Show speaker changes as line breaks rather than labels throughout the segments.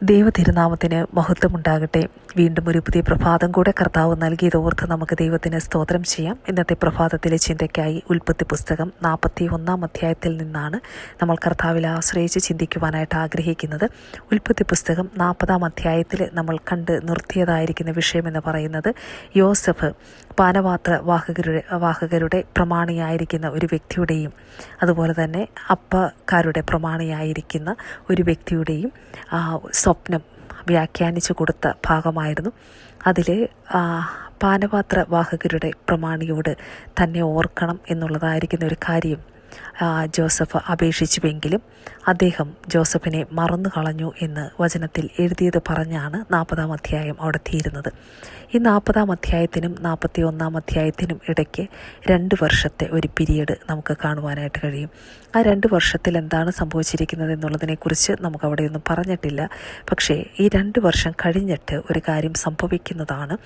ദൈവതിരുനാമത്തിന് മഹത്വമുണ്ടാകട്ടെ. വീണ്ടും ഒരു പുതിയ പ്രഭാതം കൂടെ കർത്താവ് നൽകിയതോർത്ത് നമുക്ക് ദൈവത്തിന് സ്തോത്രം ചെയ്യാം. ഇന്നത്തെ പ്രഭാതത്തിലെ ചിന്തയ്ക്കായി ഉൽപ്പത്തി പുസ്തകം 41 അധ്യായത്തിൽ നിന്നാണ് നമ്മൾ കർത്താവിൽ ആശ്രയിച്ച് ചിന്തിക്കുവാനായിട്ട് ആഗ്രഹിക്കുന്നത്. ഉൽപ്പത്തി പുസ്തകം 40 അധ്യായത്തിൽ നമ്മൾ കണ്ട് നിർത്തിയതായിരിക്കുന്ന വിഷയമെന്ന് പറയുന്നത് യോസഫ് പാനപാത്ര വാഹകരുടെ പ്രമാണിയായിരിക്കുന്ന ഒരു വ്യക്തിയുടെയും അതുപോലെ തന്നെ അപ്പക്കാരുടെ പ്രമാണിയായിരിക്കുന്ന ഒരു വ്യക്തിയുടെയും സ്വപ്നം വ്യാഖ്യാനിച്ചു കൊടുത്ത ഭാഗമായിരുന്നു. അതിൽ പാനപാത്രവാഹകരുടെ പ്രമാണിയോട് തന്നെ ഓർക്കണം എന്നുള്ളതായിരിക്കുന്ന ഒരു കാര്യം ജോസഫ് അപേക്ഷിച്ചുവെങ്കിലും അദ്ദേഹം ജോസഫിനെ മറന്നു കളഞ്ഞു എന്ന് വചനത്തിൽ എഴുതിയത് പറഞ്ഞാണ് 40 അധ്യായം അവിടെ തീരുന്നത്. ഈ 40 അധ്യായത്തിനും 41 അധ്യായത്തിനും ഇടയ്ക്ക് 2 വർഷത്തെ ഒരു പീരീഡ് നമുക്ക് കാണുവാനായിട്ട് കഴിയും. ആ 2 വർഷത്തിൽ എന്താണ് സംഭവിച്ചിരിക്കുന്നത് എന്നുള്ളതിനെക്കുറിച്ച് നമുക്കവിടെയൊന്നും പറഞ്ഞിട്ടില്ല. പക്ഷേ ഈ 2 വർഷം കഴിഞ്ഞിട്ട് ഒരു കാര്യം സംഭവിക്കുന്നതാണ്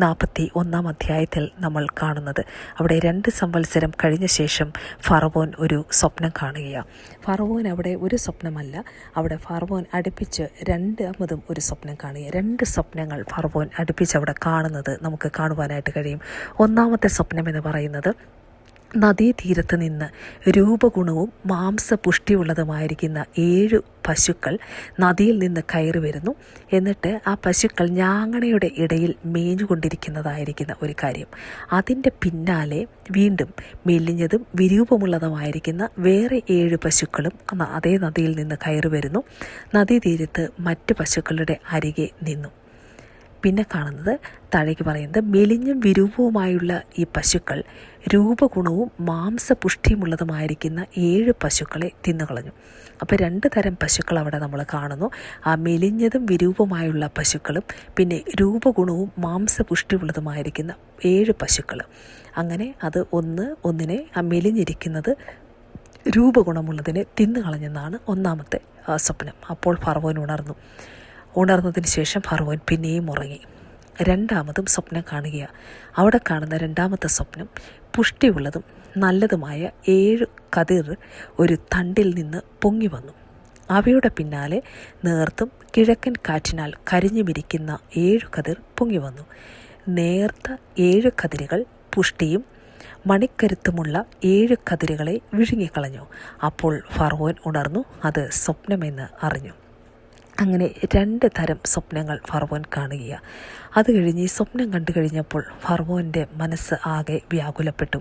41 അധ്യായത്തിൽ നമ്മൾ കാണുന്നത്. അവിടെ 2 സംവത്സരം കഴിഞ്ഞ ശേഷം ഫറവോൻ ഒരു സ്വപ്നം കാണുകയാണ്. ഫറവോൻ അവിടെ ഒരു സ്വപ്നമല്ല, അവിടെ ഫറവോൻ അടുപ്പിച്ച് 2 ഒരു സ്വപ്നം കാണുക. 2 സ്വപ്നങ്ങൾ ഫറവോൻ അടുപ്പിച്ച് അവിടെ കാണുന്നത് നമുക്ക് കാണുവാനായിട്ട് കഴിയും. ഒന്നാമത്തെ സ്വപ്നം എന്ന് പറയുന്നത് നദീതീരത്ത് നിന്ന് രൂപഗുണവും മാംസപുഷ്ടിയുള്ളതുമായിരിക്കുന്ന 7 പശുക്കൾ നദിയിൽ നിന്ന് കയറി വരുന്നു. എന്നിട്ട് ആ പശുക്കൾ ഞാങ്ങണയുടെ ഇടയിൽ മേഞ്ഞുകൊണ്ടിരിക്കുന്നതായിരിക്കുന്ന ഒരു കാര്യം. അതിൻ്റെ പിന്നാലെ വീണ്ടും മെലിഞ്ഞതും വിരൂപമുള്ളതുമായിരിക്കുന്ന വേറെ 7 പശുക്കളും അതേ നദിയിൽ നിന്ന് കയറി വരുന്നു. നദീതീരത്ത് മറ്റ് പശുക്കളുടെ അരികെ നിന്നു. പിന്നെ കാണുന്നത് താഴേക്ക് പറയുന്നത് മെലിഞ്ഞും വിരൂപവുമായുള്ള ഈ പശുക്കൾ രൂപഗുണവും മാംസപുഷ്ടിയുമുള്ളതുമായിരിക്കുന്ന 7 പശുക്കളെ തിന്നുകളഞ്ഞു. അപ്പോൾ 2 തരം പശുക്കൾ അവിടെ നമ്മൾ കാണുന്നു. ആ മെലിഞ്ഞതും വിരൂപമായുള്ള പശുക്കളും പിന്നെ രൂപഗുണവും മാംസപുഷ്ടിയുള്ളതുമായിരിക്കുന്ന 7 പശുക്കൾ. അങ്ങനെ അത് ഒന്നിനെ ആ മെലിഞ്ഞിരിക്കുന്നത് രൂപഗുണമുള്ളതിനെ തിന്നുകളഞ്ഞെന്നാണ് ഒന്നാമത്തെ സ്വപ്നം. അപ്പോൾ ഫറവോൻ ഉണർന്നതിന് ശേഷം ഫറവോൻ പിന്നെയും ഉറങ്ങി. 2 സ്വപ്നം കാണുക. അവിടെ കാണുന്ന 2 സ്വപ്നം പുഷ്ടിയുള്ളതും നല്ലതുമായ 7 കതിർ ഒരു തണ്ടിൽ നിന്ന് പൊങ്ങി വന്നു. അവയുടെ പിന്നാലെ നേർത്തും കിഴക്കൻ കാറ്റിനാൽ കരിഞ്ഞുമിരിക്കുന്ന 7 കതിർ പൊങ്ങി വന്നു. നേർത്ത 7 കതിരുകൾ പുഷ്ടിയും മണിക്കരുത്തുമുള്ള 7 കതിരുകളെ വിഴുങ്ങിക്കളഞ്ഞു. അപ്പോൾ ഫറവോൻ ഉണർന്നു, അത് സ്വപ്നമെന്ന് അറിഞ്ഞു. അങ്ങനെ 2 തരം സ്വപ്നങ്ങൾ ഫറവോൻ കാണുക. അത് കഴിഞ്ഞ് ഈ സ്വപ്നം കണ്ടു കഴിഞ്ഞപ്പോൾ ഫറവോൻ്റെ മനസ്സ് ആകെ വ്യാകുലപ്പെട്ടു.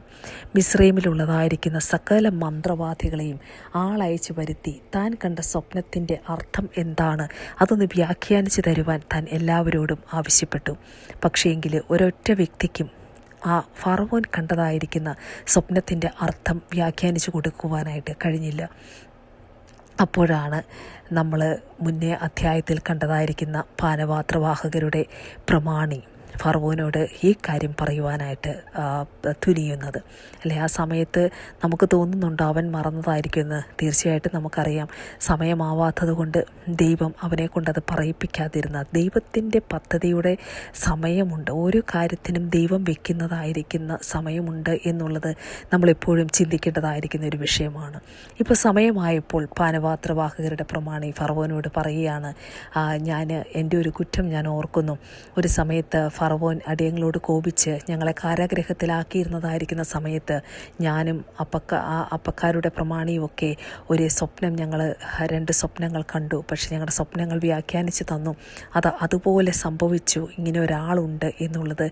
മിസ്രൈമിലുള്ളതായിരിക്കുന്ന സകല മന്ത്രവാദികളെയും ആളയച്ചു വരുത്തി താൻ കണ്ട സ്വപ്നത്തിൻ്റെ അർത്ഥം എന്താണ് അതൊന്ന് വ്യാഖ്യാനിച്ചു തരുവാൻ താൻ എല്ലാവരോടും ആവശ്യപ്പെട്ടു. പക്ഷേങ്കിൽ ഒരൊറ്റ വ്യക്തിക്കും ആ ഫറവോൻ കണ്ടതായിരിക്കുന്ന സ്വപ്നത്തിൻ്റെ അർത്ഥം വ്യാഖ്യാനിച്ചു കൊടുക്കുവാനായിട്ട് കഴിഞ്ഞില്ല. അപ്പോഴാണ് നമ്മൾ മുന്നേ അധ്യായത്തിൽ കണ്ടതായിരിക്കുന്ന പാനപാത്രവാഹകരുടെ പ്രമാണി ഫറവോനോട് ഈ കാര്യം പറയുവാനായിട്ട് തുനിയുന്നത്. അല്ലെ, ആ സമയത്ത് നമുക്ക് തോന്നുന്നുണ്ടോ അവൻ മറന്നതായിരിക്കുമെന്ന്? തീർച്ചയായിട്ടും നമുക്കറിയാം. സമയമാവാത്തത് കൊണ്ട് ദൈവം അവനെ കൊണ്ടത് പറയിപ്പിക്കാതിരുന്ന ദൈവത്തിൻ്റെ പദ്ധതിയുടെ സമയമുണ്ട്. ഓരോ കാര്യത്തിനും ദൈവം വെക്കുന്നതായിരിക്കുന്ന സമയമുണ്ട് എന്നുള്ളത് നമ്മളെപ്പോഴും ചിന്തിക്കേണ്ടതായിരിക്കുന്ന ഒരു വിഷയമാണ്. ഇപ്പോൾ സമയമായപ്പോൾ പാനപാത്രവാഹകരുടെ പ്രമാണി ഫറവോനോട് പറയുകയാണ്, എൻ്റെ ഒരു കുറ്റം ഞാൻ ഓർക്കുന്നു. ഒരു സമയത്ത് ഫറവോൻ അടിയങ്ങളോട് കോപിച്ച് ഞങ്ങളെ കാരാഗ്രഹത്തിലാക്കിയിരുന്നതായിരിക്കുന്ന സമയത്ത് ഞാനും അപ്പക്കാരുടെ പ്രമാണിയുമൊക്കെ ഒരു സ്വപ്നം 2 സ്വപ്നങ്ങൾ കണ്ടു. പക്ഷെ ഞങ്ങളുടെ സ്വപ്നങ്ങൾ വ്യാഖ്യാനിച്ച് തന്നു. അതുപോലെ സംഭവിച്ചു, ഇങ്ങനെ ഒരാളുണ്ട് എന്നുള്ളത്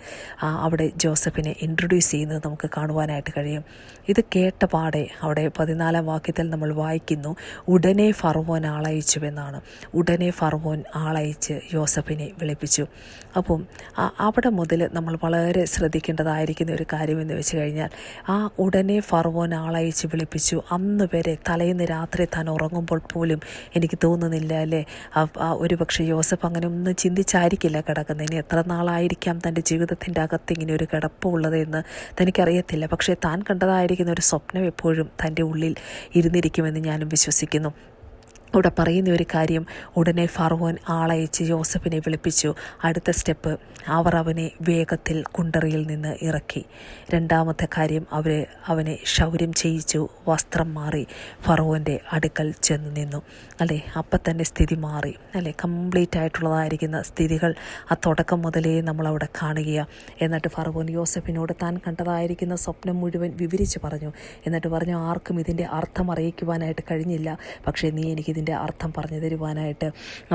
അവിടെ ജോസഫിനെ ഇൻട്രൊഡ്യൂസ് ചെയ്യുന്നത് നമുക്ക് കാണുവാനായിട്ട് കഴിയും. ഇത് കേട്ട പാടെ അവിടെ 14 വാക്യത്തിൽ നമ്മൾ വായിക്കുന്നു, ഉടനെ ഫറവോൻ ആളയച്ചുവെന്നാണ്. ഉടനെ ഫറവോൻ ആളയച്ച് യോസഫിനെ വിളിപ്പിച്ചു. അപ്പം അവിടെ മുതൽ നമ്മൾ വളരെ ശ്രദ്ധിക്കേണ്ടതായിരിക്കുന്ന ഒരു കാര്യമെന്ന് വെച്ച് കഴിഞ്ഞാൽ ആ ഉടനെ ഫറവോൻ ആളയച്ച് വിളിപ്പിച്ചു. അന്ന് വരെ തലേന്ന് രാത്രി താൻ ഉറങ്ങുമ്പോൾ പോലും എനിക്ക് തോന്നുന്നില്ല അല്ലേ, ഒരു പക്ഷേ യോസഫ് അങ്ങനെ ഒന്നും ചിന്തിച്ചായിരിക്കില്ല കിടക്കുന്നത്. ഇനി എത്ര നാളായിരിക്കാം തൻ്റെ ജീവിതത്തിൻ്റെ അകത്ത് ഇങ്ങനെ ഒരു കിടപ്പുള്ളതെന്ന് തനിക്കറിയത്തില്ല. പക്ഷേ താൻ കണ്ടതായിരിക്കുന്ന ഒരു സ്വപ്നം എപ്പോഴും തൻ്റെ ഉള്ളിൽ ഇരുന്നിരിക്കുമെന്ന് ഞാനും വിശ്വസിക്കുന്നു. ഇവിടെ പറയുന്ന ഒരു കാര്യം, ഉടനെ ഫറവോൻ ആളയച്ച് യോസഫിനെ വിളിപ്പിച്ചു. അടുത്ത സ്റ്റെപ്പ്, അവർ അവനെ വേഗത്തിൽ കുണ്ടറയിൽ നിന്ന് ഇറക്കി. രണ്ടാമത്തെ കാര്യം, അവനെ ക്ഷൗര്യം ചെയ്യിച്ചു, വസ്ത്രം മാറി ഫറവോൻ്റെ അടുക്കൽ ചെന്ന് നിന്നു. അല്ലേ, അപ്പം തന്നെ സ്ഥിതി മാറി. അല്ലേ, കംപ്ലീറ്റ് ആയിട്ടുള്ളതായിരിക്കുന്ന സ്ഥിതികൾ ആ തുടക്കം മുതലേ നമ്മളവിടെ കാണുകയാണ്. എന്നിട്ട് ഫറവോൻ യോസഫിനോട് താൻ കണ്ടതായിരിക്കുന്ന സ്വപ്നം മുഴുവൻ വിവരിച്ച് പറഞ്ഞു. എന്നിട്ട് പറഞ്ഞു, ആർക്കും ഇതിൻ്റെ അർത്ഥം അറിയിക്കുവാനായിട്ട് കഴിഞ്ഞില്ല, പക്ഷേ നീ എനിക്കിതിൻ്റെ അർത്ഥം പറഞ്ഞു തരുവാനായിട്ട്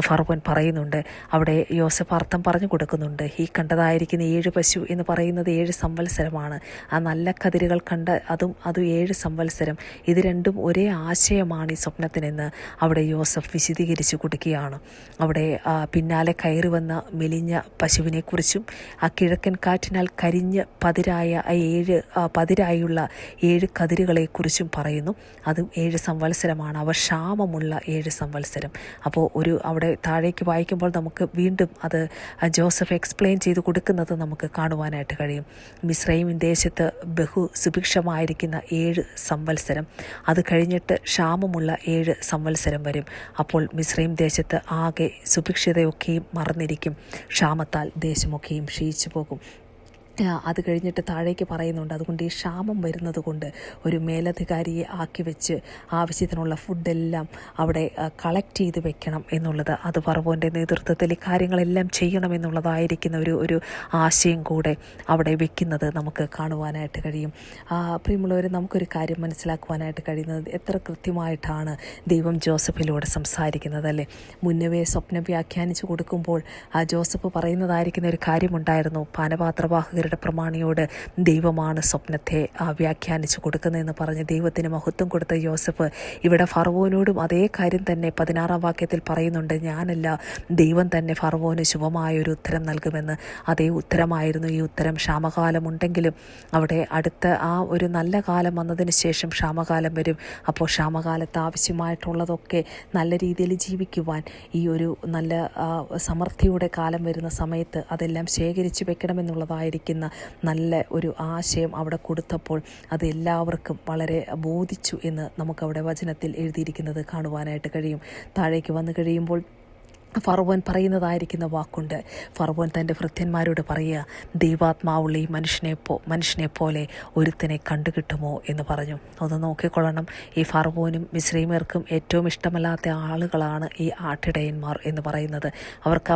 ഫറവോൻ പറയുന്നുണ്ട്. അവിടെ യോസഫ് അർത്ഥം പറഞ്ഞു കൊടുക്കുന്നുണ്ട്. ഈ കണ്ടതായിരിക്കുന്ന 7 പശു എന്ന് പറയുന്നത് 7 സംവത്സരമാണ്. ആ നല്ല കതിരുകൾ കണ്ട അതും 7 സംവത്സരം. ഇത് രണ്ടും ഒരേ ആശയമാണ് ഈ സ്വപ്നത്തിനെന്ന് അവിടെ യോസഫ് വിശദീകരിച്ചു കൊടുക്കുകയാണ്. അവിടെ പിന്നാലെ കയറി വന്ന മെലിഞ്ഞ പശുവിനെക്കുറിച്ചും ആ കിഴക്കൻ കാറ്റിനാൽ കരിഞ്ഞ് പതിരായുള്ള 7 കതിരുകളെക്കുറിച്ചും പറയുന്നു. അതും 7 സംവത്സരമാണ്. അവ ക്ഷാമമുള്ള 7 സംവത്സരം. അപ്പോൾ അവിടെ താഴേക്ക് വായിക്കുമ്പോൾ നമുക്ക് വീണ്ടും അത് ജോസഫ് എക്സ്പ്ലെയിൻ ചെയ്ത് കൊടുക്കുന്നത് നമുക്ക് കാണുവാനായിട്ട് കഴിയും. മിസ്രൈം ദേശത്ത് സുഭിക്ഷമായിരിക്കുന്ന 7 സംവത്സരം, അത് കഴിഞ്ഞിട്ട് ക്ഷാമമുള്ള 7 സംവത്സരം വരും. അപ്പോൾ മിസ്രൈം ദേശത്ത് ആകെ സുഭിക്ഷതയൊക്കെയും മറന്നിരിക്കും. ക്ഷാമത്താൽ ദേശമൊക്കെയും ക്ഷയിച്ചു പോകും. അത് കഴിഞ്ഞിട്ട് താഴേക്ക് പറയുന്നുണ്ട്, അതുകൊണ്ട് ഈ ക്ഷാമം വരുന്നത് കൊണ്ട് ഒരു മേലധികാരിയെ ആക്കി വെച്ച് ആവശ്യത്തിനുള്ള ഫുഡെല്ലാം അവിടെ കളക്ട് ചെയ്ത് വെക്കണം എന്നുള്ളത്, അത് ഫറവോൻ്റെ നേതൃത്വത്തിൽ ഈ കാര്യങ്ങളെല്ലാം ചെയ്യണമെന്നുള്ളതായിരിക്കുന്ന ഒരു ആശയം കൂടെ അവിടെ വെക്കുന്നത് നമുക്ക് കാണുവാനായിട്ട് കഴിയും. പ്രിയമുള്ളവർ, നമുക്കൊരു കാര്യം മനസ്സിലാക്കുവാനായിട്ട് കഴിയുന്നത്, എത്ര കൃത്യമായിട്ടാണ് ദൈവം ജോസഫിലൂടെ സംസാരിക്കുന്നത് അല്ലേ. മുന്നവേ സ്വപ്നം വ്യാഖ്യാനിച്ചു കൊടുക്കുമ്പോൾ ജോസഫ് പറയുന്നതായിരിക്കുന്ന ഒരു കാര്യമുണ്ടായിരുന്നു. പാനപാത്രവാഹകർ പ്രമാണിയോട് ദൈവമാണ് സ്വപ്നത്തെ വ്യാഖ്യാനിച്ചു കൊടുക്കുന്നതെന്ന് പറഞ്ഞ് ദൈവത്തിന് മഹത്വം കൊടുത്ത യോസഫ് ഇവിടെ ഫറവോനോടും അതേ കാര്യം തന്നെ 16-ാം വാക്യത്തിൽ പറയുന്നുണ്ട്. ഞാനല്ല, ദൈവം തന്നെ ഫറവോന് ശുഭമായൊരു ഉത്തരം നൽകുമെന്ന്. അതേ ഉത്തരമായിരുന്നു ഈ ഉത്തരം. ക്ഷാമകാലമുണ്ടെങ്കിലും അവിടെ അടുത്ത ആ ഒരു നല്ല കാലം വന്നതിന് ശേഷം ക്ഷാമകാലം വരും. അപ്പോൾ ക്ഷാമകാലത്ത് ആവശ്യമായിട്ടുള്ളതൊക്കെ നല്ല രീതിയിൽ ജീവിക്കുവാൻ ഈ ഒരു നല്ല സമൃദ്ധിയുടെ കാലം വരുന്ന സമയത്ത് അതെല്ലാം ശേഖരിച്ചു വെക്കണമെന്നുള്ളതായിരിക്കും നല്ല ഒരു ആശയം അവിടെ കൊടുത്തപ്പോൾ അത് എല്ലാവർക്കും വളരെ ബോധിച്ചു എന്ന് നമുക്കവിടെ വചനത്തിൽ എഴുതിയിരിക്കുന്നത് കാണുവാനായിട്ട് കഴിയും. താഴേക്ക് വന്നു കഴിയുമ്പോൾ ഫറവോൻ പറയുന്നതായിരിക്കുന്ന വാക്കുണ്ട്. ഫറവോൻ തൻ്റെ ഭൃത്യന്മാരോട് പറയുക, ദൈവാത്മാവുള്ള ഈ മനുഷ്യനെ പോലെ ഒരുത്തനെ കണ്ടുകിട്ടുമോ എന്ന് പറഞ്ഞു. ഒന്ന് നോക്കിക്കൊള്ളണം, ഈ ഫറവോനും മിസ്രൈമ്യർക്കും ഏറ്റവും ഇഷ്ടമല്ലാത്ത ആളുകളാണ് ഈ ആട്ടിടയന്മാർ എന്ന് പറയുന്നത്.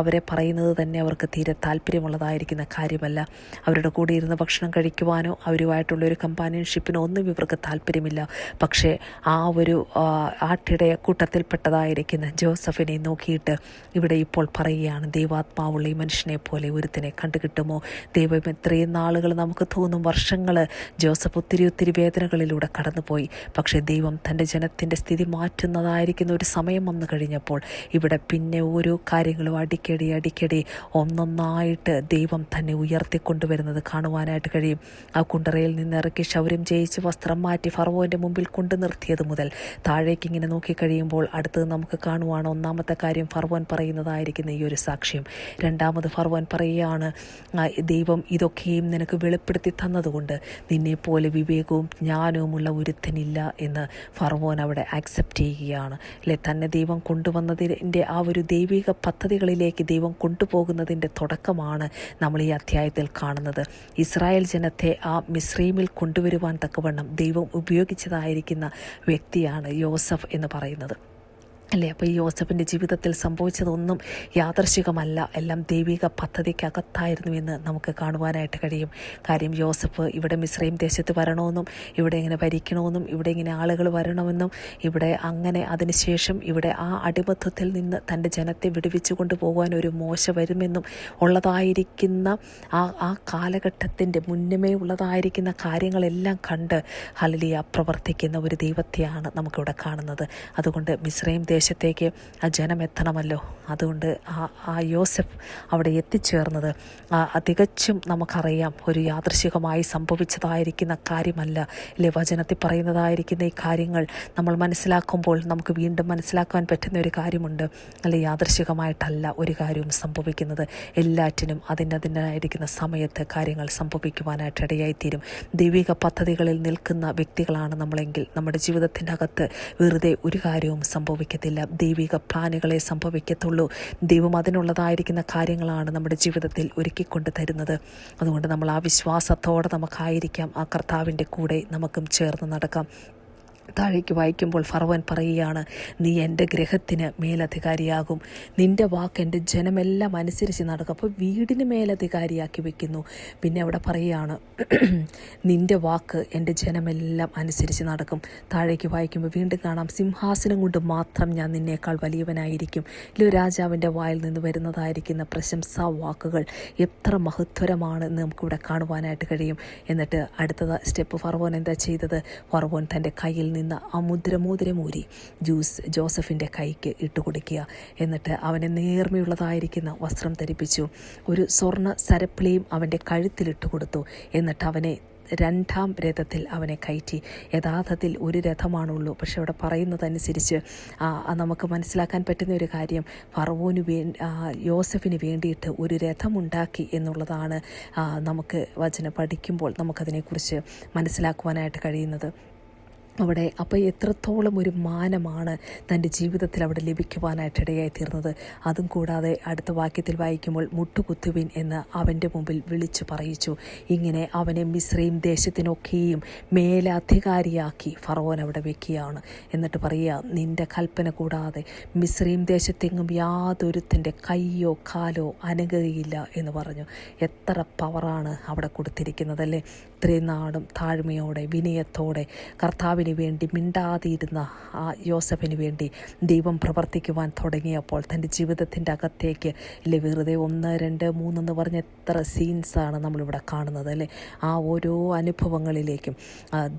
അവരെ പറയുന്നത് തന്നെ അവർക്ക് തീരെ താല്പര്യമുള്ളതായിരിക്കുന്ന കാര്യമല്ല. അവരുടെ കൂടെ ഇരുന്ന് ഭക്ഷണം കഴിക്കുവാനോ അവരുമായിട്ടുള്ളൊരു കമ്പാനിയൻഷിപ്പിനോ ഒന്നും ഇവർക്ക് താല്പര്യമില്ല. പക്ഷേ ആ ഒരു ആട്ടിടയ കൂട്ടത്തിൽപ്പെട്ടതായിരിക്കുന്ന ജോസഫിനെ നോക്കിയിട്ട് ഇവിടെ ഇപ്പോൾ പറയുകയാണ്, ദൈവാത്മാവുള്ള ഈ മനുഷ്യനെ പോലെ ഒരുത്തിനെ കണ്ടുകിട്ടുമോ. ദൈവം എത്രയും നാളുകൾ നമുക്ക് തോന്നും വർഷങ്ങൾ ജോസഫ് ഒത്തിരി വേദനകളിലൂടെ കടന്നുപോയി. പക്ഷേ ദൈവം തൻ്റെ ജനത്തിൻ്റെ സ്ഥിതി മാറ്റുന്നതായിരിക്കുന്ന ഒരു സമയം വന്നു കഴിഞ്ഞപ്പോൾ ഇവിടെ പിന്നെ ഓരോ കാര്യങ്ങളും അടിക്കടി ഒന്നൊന്നായിട്ട് ദൈവം തന്നെ ഉയർത്തിക്കൊണ്ടുവരുന്നത് കാണുവാനായിട്ട് കഴിയും. ആ കുണ്ടറയിൽ നിന്ന് ഇറക്കി ക്ഷൗര്യം ചെയ്യിച്ച് വസ്ത്രം മാറ്റി ഫറവോൻ്റെ മുമ്പിൽ കൊണ്ടു നിർത്തിയത് മുതൽ താഴേക്ക് ഇങ്ങനെ നോക്കിക്കഴിയുമ്പോൾ അടുത്തത് നമുക്ക് കാണുവാണ്. ഒന്നാമത്തെ കാര്യം, ഫറവോൻ പറയുന്നതായിരിക്കുന്ന ഈ ഒരു സാക്ഷ്യം. രണ്ടാമത് ഫറവോൻ പറയുകയാണ്, ദൈവം ഇതൊക്കെയും നിനക്ക് വെളിപ്പെടുത്തി തന്നതുകൊണ്ട് നിന്നെപ്പോലെ വിവേകവും ജ്ഞാനവുമുള്ള ഒരുത്തനില്ല എന്ന് ഫറവോൻ അവിടെ ആക്സെപ്റ്റ് ചെയ്യുകയാണ് അല്ലെ. തന്നെ ദൈവം കൊണ്ടുവന്നതിൻ്റെ ആ ഒരു ദൈവിക പദ്ധതികളിലേക്ക് ദൈവം കൊണ്ടുപോകുന്നതിൻ്റെ തുടക്കമാണ് നമ്മൾ ഈ അധ്യായത്തിൽ കാണുന്നത്. ഇസ്രായേൽ ജനത്തെ ആ മിസ്രൈമിൽ കൊണ്ടുവരുവാൻ തക്കവണ്ണം ദൈവം ഉപയോഗിച്ചതായിരിക്കുന്ന വ്യക്തിയാണ് യോസഫ് എന്ന് പറയുന്നത് അല്ലേ. അപ്പോൾ ഈ യോസഫിൻ്റെ ജീവിതത്തിൽ സംഭവിച്ചതൊന്നും യാദർശികമല്ല, എല്ലാം ദൈവിക പദ്ധതിക്കകത്തായിരുന്നു എന്ന് നമുക്ക് കാണുവാനായിട്ട് കഴിയും. കാര്യം യോസഫ് ഇവിടെ മിസ്രൈം ദേശത്ത് വരണമെന്നും ഇവിടെ ഇങ്ങനെ ഭരിക്കണമെന്നും ഇവിടെ ഇങ്ങനെ ആളുകൾ വരണമെന്നും ഇവിടെ അങ്ങനെ അതിനുശേഷം ഇവിടെ ആ അടിമത്വത്തിൽ നിന്ന് തൻ്റെ ജനത്തെ വിടുവിച്ചു കൊണ്ടുപോകാൻ ഒരു മോശ വരുമെന്നും ഉള്ളതായിരിക്കുന്ന ആ കാലഘട്ടത്തിൻ്റെ മുന്നമേ ഉള്ളതായിരിക്കുന്ന കാര്യങ്ങളെല്ലാം കണ്ട് ഹല്ലേലൂയ പ്രവർത്തിക്കുന്ന ഒരു ദൈവത്തെയാണ് നമുക്കിവിടെ കാണുന്നത്. അതുകൊണ്ട് മിസ്രൈം ദേശത്തേക്ക് ആ ജനം എത്തണമല്ലോ. അതുകൊണ്ട് ആ യോസഫ് അവിടെ എത്തിച്ചേർന്നത് തികച്ചും നമുക്കറിയാം ഒരു യാദൃശികമായി സംഭവിച്ചതായിരിക്കുന്ന കാര്യമല്ല അല്ലെ. വചനത്തിൽ പറയുന്നതായിരിക്കുന്ന ഈ കാര്യങ്ങൾ നമ്മൾ മനസ്സിലാക്കുമ്പോൾ നമുക്ക് വീണ്ടും മനസ്സിലാക്കാൻ പറ്റുന്ന ഒരു കാര്യമുണ്ട് അല്ലെ. യാദൃശികമായിട്ടല്ല ഒരു കാര്യവും സംഭവിക്കുന്നത്. എല്ലാറ്റിനും അതിൻ്റെതായിരിക്കുന്ന സമയത്ത് കാര്യങ്ങൾ സംഭവിക്കുവാനായിട്ട് ഇടയായിത്തീരും. ദൈവിക പദ്ധതികളിൽ നിൽക്കുന്ന വ്യക്തികളാണ് നമ്മളെങ്കിൽ നമ്മുടെ ജീവിതത്തിൻ്റെ അകത്ത് വെറുതെ ഒരു കാര്യവും സംഭവിക്കത്തില്ല. സംഭവിക്കുകയില്ല. ദൈവിക പ്ലാനുകളെ സംഭവിക്കത്തുള്ളൂ. ദൈവം അതിനുള്ളതായിരിക്കുന്ന കാര്യങ്ങളാണ് നമ്മുടെ ജീവിതത്തിൽ ഒരുക്കിക്കൊണ്ട് തരുന്നത്. അതുകൊണ്ട് നമ്മൾ ആ വിശ്വാസത്തോടെ നമുക്കായിരിക്കാം, ആ കർത്താവിൻ്റെ കൂടെ നമുക്കും ചേർന്ന് നടക്കാം. താഴേക്ക് വായിക്കുമ്പോൾ ഫറവോൻ പറയുകയാണ്, നീ എൻ്റെ ഗൃഹത്തിന് മേലധികാരിയാകും, നിൻ്റെ വാക്ക് എൻ്റെ ജനമെല്ലാം അനുസരിച്ച് നടക്കും. അപ്പോൾ വീടിന് മേലധികാരിയാക്കി വെക്കുന്നു. പിന്നെ അവിടെ പറയുകയാണ്, നിൻ്റെ വാക്ക് എൻ്റെ ജനമെല്ലാം അനുസരിച്ച് നടക്കും. താഴേക്ക് വായിക്കുമ്പോൾ വീണ്ടും കാണാം, സിംഹാസനം കൊണ്ട് മാത്രം ഞാൻ നിന്നേക്കാൾ വലിയവനായിരിക്കും. രാജാവിൻ്റെ വായിൽ നിന്ന് വരുന്നതായിരിക്കുന്ന പ്രശംസാ വാക്കുകൾ എത്ര മഹത്വരമാണ് എന്ന് നമുക്കിവിടെ കാണുവാനായിട്ട് കഴിയും. എന്നിട്ട് അടുത്ത സ്റ്റെപ്പ് ഫറവോൻ എന്താ ചെയ്തത്? ഫറവോൻ തൻ്റെ കയ്യിൽ നിന്ന് ആ മോതിരമൂരി ജോസഫിൻ്റെ കൈക്ക് ഇട്ടുകൊടുക്കുക. എന്നിട്ട് അവനെ നേർമയുള്ളതായിരിക്കുന്ന വസ്ത്രം ധരിപ്പിച്ചു. ഒരു സ്വർണ്ണ സരപ്പിളിയും അവൻ്റെ കഴുത്തിലിട്ട് കൊടുത്തു. എന്നിട്ട് അവനെ രണ്ടാം രഥത്തിൽ അവനെ കയറ്റി. യഥാർത്ഥത്തിൽ ഒരു രഥമാണുള്ളൂ. പക്ഷെ അവിടെ പറയുന്നതനുസരിച്ച് നമുക്ക് മനസ്സിലാക്കാൻ പറ്റുന്ന ഒരു കാര്യം, യോസഫിന് വേണ്ടിയിട്ട് ഒരു രഥമുണ്ടാക്കി എന്നുള്ളതാണ്. നമുക്ക് വചനം പഠിക്കുമ്പോൾ നമുക്കതിനെക്കുറിച്ച് മനസ്സിലാക്കുവാനായിട്ട് കഴിയുന്നത്. അവിടെ അപ്പോൾ എത്രത്തോളം ഒരു മാനമാണ് തൻ്റെ ജീവിതത്തിൽ അവിടെ ലഭിക്കുവാനായിട്ട് ഇടയായി തീർന്നത്. അതും കൂടാതെ അടുത്ത വാക്യത്തിൽ വായിക്കുമ്പോൾ, മുട്ടുകുത്തുവിൻ എന്ന് അവൻ്റെ മുമ്പിൽ വിളിച്ചു പറയിച്ചു. ഇങ്ങനെ അവനെ മിസ്രയീം ദേശത്തിനൊക്കെയും മേലധികാരിയാക്കി ഫറവോൻ അവിടെ വെക്കുകയാണ്. എന്നിട്ട് പറയുക, നിൻ്റെ കൽപ്പന കൂടാതെ മിസ്രയീം ദേശത്തെങ്ങും യാതൊരുത്തിൻ്റെ കയ്യോ കാലോ അനങ്ങുകയില്ല എന്ന് പറഞ്ഞു. എത്ര പവറാണ് അവിടെ കൊടുത്തിരിക്കുന്നതല്ലേ! ഇത്രയും നാടും താഴ്മയോടെ വിനയത്തോടെ കർത്താവിന് വേണ്ടി മിണ്ടാതിരുന്ന ആ യോസഫിന് വേണ്ടി ദൈവം പ്രവർത്തിക്കുവാൻ തുടങ്ങിയപ്പോൾ തൻ്റെ ജീവിതത്തിൻ്റെ അകത്തേക്ക് വെറുതെ 1, 2, 3 എന്ന് പറഞ്ഞ എത്ര സീൻസാണ് നമ്മളിവിടെ കാണുന്നത് അല്ലേ. ആ ഓരോ അനുഭവങ്ങളിലേക്കും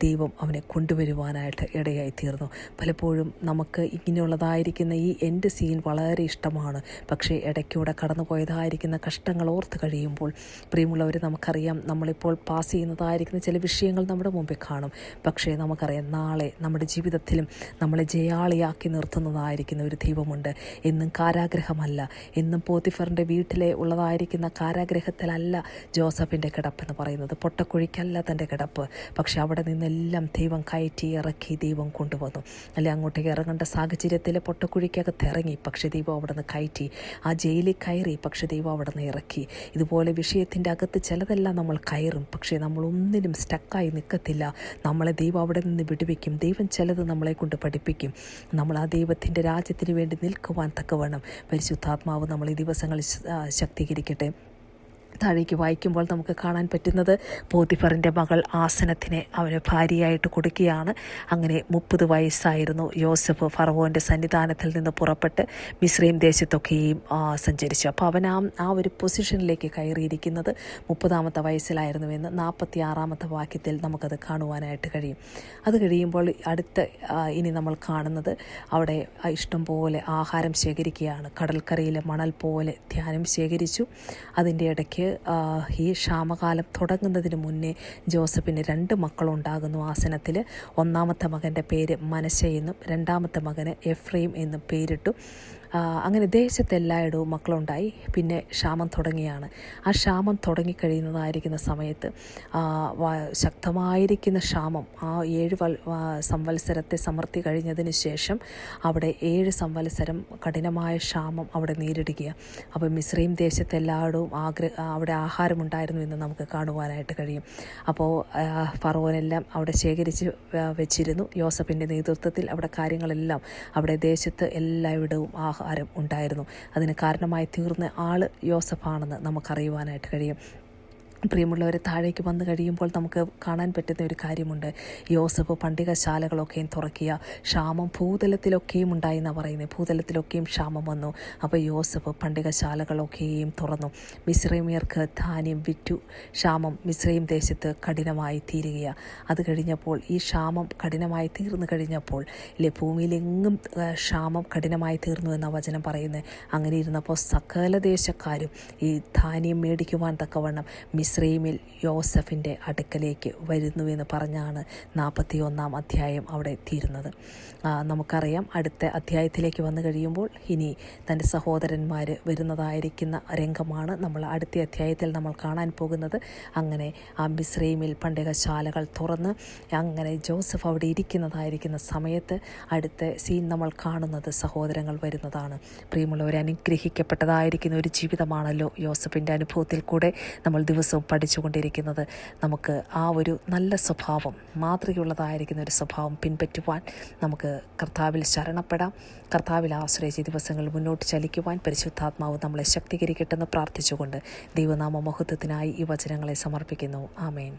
ദൈവം അവനെ കൊണ്ടുവരുവാനായിട്ട് ഇടയായി തീർന്നു. പലപ്പോഴും നമുക്ക് ഇങ്ങനെയുള്ളതായിരിക്കുന്ന ഈ എൻ്റെ സീൻ വളരെ ഇഷ്ടമാണ്. പക്ഷേ ഇടയ്ക്കൂടെ കടന്നു പോയതായിരിക്കുന്ന കഷ്ടങ്ങൾ ഓർത്ത് കഴിയുമ്പോൾ പ്രിയമുള്ളവർ, നമുക്കറിയാം, നമ്മളിപ്പോൾ പാസ് ചെയ്യുന്നതായിരിക്കുന്ന ചില വിഷയങ്ങൾ നമ്മുടെ മുമ്പിൽ കാണും. പക്ഷേ നമുക്കറിയാം, നാളെ നമ്മുടെ ജീവിതത്തിലും നമ്മളെ ജയാളിയാക്കി നിർത്തുന്നതായിരിക്കുന്ന ഒരു ദൈവമുണ്ട്. എന്നും കാരാഗ്രഹമല്ല, എന്നും പോത്തിഫറിൻ്റെ വീട്ടിലെ ഉള്ളതായിരിക്കുന്ന കാരാഗ്രഹത്തിലല്ല ജോസഫിൻ്റെ കിടപ്പെന്ന് പറയുന്നത്. പൊട്ടക്കുഴിക്കല്ല തൻ്റെ കിടപ്പ്. പക്ഷെ അവിടെ നിന്നെല്ലാം ദൈവം കയറ്റി ഇറക്കി ദൈവം കൊണ്ടുവന്നു അല്ലെ. അങ്ങോട്ടേക്ക് ഇറങ്ങേണ്ട സാഹചര്യത്തിൽ പൊട്ടക്കുഴിക്കകത്ത് ഇറങ്ങി, പക്ഷെ ദൈവം അവിടെ നിന്ന് കയറ്റി. ആ ജയിലിൽ കയറി, പക്ഷെ ദൈവം അവിടെ നിന്ന് ഇറക്കി. ഇതുപോലെ വിഷയത്തിൻ്റെ അകത്ത് ചിലതെല്ലാം നമ്മൾ കയറും, പക്ഷേ നമ്മളൊന്നിനും സ്റ്റക്കായി നിൽക്കത്തില്ല. നമ്മളെ ദൈവം അവിടെ നിന്ന് വിടുവിക്കും. ദൈവം ചിലത് നമ്മളെ കൊണ്ട് പഠിപ്പിക്കും. നമ്മൾ ആ ദൈവത്തിൻ്റെ രാജ്യത്തിന് വേണ്ടി നിൽക്കുവാൻ തക്കവണ്ണം പരിശുദ്ധാത്മാവ് നമ്മൾ ഈ ദിവസങ്ങളിൽ ശക്തീകരിക്കട്ടെ. താഴേക്ക് വായിക്കുമ്പോൾ നമുക്ക് കാണാൻ പറ്റുന്നത്, പോത്തിഫറിൻ്റെ മകൾ ആസനത്തിനെ അവന് ഭാര്യയായിട്ട് കൊടുക്കുകയാണ്. അങ്ങനെ 30 വയസ്സായിരുന്നു യോസഫ് ഫറവോൻ്റെ സന്നിധാനത്തിൽ നിന്ന് പുറപ്പെട്ട് മിസ്രയീം ദേശത്തൊക്കെയും സഞ്ചരിച്ചു. അപ്പോൾ അവൻ ആ ഒരു പൊസിഷനിലേക്ക് കയറിയിരിക്കുന്നത് 30-ാമത്തെ വയസ്സിലായിരുന്നുവെന്ന് 46-ാമത്തെ വാക്യത്തിൽ നമുക്കത് കാണുവാനായിട്ട് കഴിയും. അത് കഴിയുമ്പോൾ ഇനി നമ്മൾ കാണുന്നത്, അവിടെ ഇഷ്ടംപോലെ ആഹാരം ശേഖരിക്കുകയാണ്. കടൽക്കരയിലെ മണൽ പോലെ ധ്യാനം ശേഖരിച്ചു. അതിൻ്റെ ഇടയ്ക്ക് ഈ ക്ഷാമകാലം തുടങ്ങുന്നതിന് മുന്നേ ജോസഫിന് 2 മക്കളുണ്ടാകുന്നു ആസനത്തിൽ. 1-ാമത്തെ മകൻ്റെ പേര് മനശ്ശെ എന്നും 2-ാമത്തെ മകന് എഫ്രൈം എന്നും പേരിട്ടു. അങ്ങനെ ദേശത്തെല്ലായിടവും മക്കളുണ്ടായി. പിന്നെ ക്ഷാമം തുടങ്ങിയാണ്. ആ ക്ഷാമം തുടങ്ങിക്കഴിയുന്നതായിരിക്കുന്ന സമയത്ത് ശക്തമായിരിക്കുന്ന ക്ഷാമം ആ 7 സംവത്സരത്തെ സമൃദ്ധി കഴിഞ്ഞതിന് ശേഷം അവിടെ 7 സംവത്സരം കഠിനമായ ക്ഷാമം അവിടെ നേരിടുകയാണ്. അപ്പോൾ മിസ്രയീം ദേശത്തെല്ലായിടവും അവിടെ ആഹാരമുണ്ടായിരുന്നു എന്ന് നമുക്ക് കാണുവാനായിട്ട് കഴിയും. അപ്പോൾ ഫറവോനെല്ലാം അവിടെ ശേഖരിച്ച് വെച്ചിരുന്നു. യോസഫിൻ്റെ നേതൃത്വത്തിൽ അവിടെ കാര്യങ്ങളെല്ലാം, അവിടെ ദേശത്ത് എല്ലായിടവും ആഹാരം ഉണ്ടായിരുന്നു. അതിന് കാരണമായി തീർന്ന ആൾ യോസഫാണെന്ന് നമുക്കറിയുവാനായിട്ട് കഴിയും. പ്രിയമുള്ളവരെ, താഴേക്ക് വന്നു കഴിയുമ്പോൾ നമുക്ക് കാണാൻ പറ്റുന്ന ഒരു കാര്യമുണ്ട്. യോസഫ് പണ്ടികശാലകളൊക്കെയും തുറക്കിയ. ക്ഷാമം ഭൂതലത്തിലൊക്കെയും ഉണ്ടായെന്നാണ് പറയുന്നത്. ഭൂതലത്തിലൊക്കെയും ക്ഷാമം വന്നു. അപ്പോൾ യോസഫ് പണ്ടികശാലകളൊക്കെയും തുറന്നു. മിസ്രൈമ്യർക്ക് ധാന്യം വിറ്റു. ക്ഷാമം മിസ്രൈം ദേശത്ത് കഠിനമായി തീരുകയാണ്. അത് കഴിഞ്ഞപ്പോൾ ഈ ക്ഷാമം കഠിനമായി തീർന്നു കഴിഞ്ഞപ്പോൾ ഭൂമിയിലെങ്ങും ക്ഷാമം കഠിനമായി തീർന്നു എന്ന വചനം പറയുന്നത്. അങ്ങനെ ഇരുന്നപ്പോൾ സകല ദേശക്കാരും ഈ ധാന്യം മേടിക്കുവാൻ തക്കവണ്ണം മിസ്രൈമിൽ യോസഫിൻ്റെ അടുക്കലേക്ക് വരുന്നുവെന്ന് പറഞ്ഞാണ് 41 അധ്യായം അവിടെ തീരുന്നത്. നമുക്കറിയാം അടുത്ത അധ്യായത്തിലേക്ക് വന്നു കഴിയുമ്പോൾ ഇനി തൻ്റെ സഹോദരന്മാർ വരുന്നതായിരിക്കുന്ന രംഗമാണ് നമ്മൾ അടുത്ത അധ്യായത്തിൽ നമ്മൾ കാണാൻ പോകുന്നത്. അങ്ങനെ ആ മിസ്രൈമിൽ പണ്ടികശാലകൾ തുറന്ന് അങ്ങനെ ജോസഫ് അവിടെ ഇരിക്കുന്നതായിരിക്കുന്ന സമയത്ത് അടുത്ത സീൻ നമ്മൾ കാണുന്നത് സഹോദരങ്ങൾ വരുന്നതാണ്. പ്രിയമുള്ളവരെ, അനുഗ്രഹിക്കപ്പെട്ടതായിരിക്കുന്ന ഒരു ജീവിതമാണല്ലോ യോസഫിൻ്റെ അനുഭവത്തിൽ കൂടെ നമ്മൾ ദിവസവും പഠിച്ചുകൊണ്ടിരിക്കുന്നത്. നമുക്ക് ആ ഒരു നല്ല സ്വഭാവം, മാതൃകയുള്ളതായിരിക്കുന്ന ഒരു സ്വഭാവം പിൻപറ്റുവാൻ നമുക്ക് കർത്താവിൽ ശരണപ്പെടാം. കർത്താവിൽ ആശ്രയിച്ച് ദിവസങ്ങൾ മുന്നോട്ട് ചലിക്കുവാൻ പരിശുദ്ധാത്മാവ് നമ്മളെ ശക്തീകരിക്കട്ടെന്ന് പ്രാർത്ഥിച്ചുകൊണ്ട് ദൈവനാമ മഹത്വത്തിനായി ഈ വചനങ്ങളെ സമർപ്പിക്കുന്നു. ആമേൻ.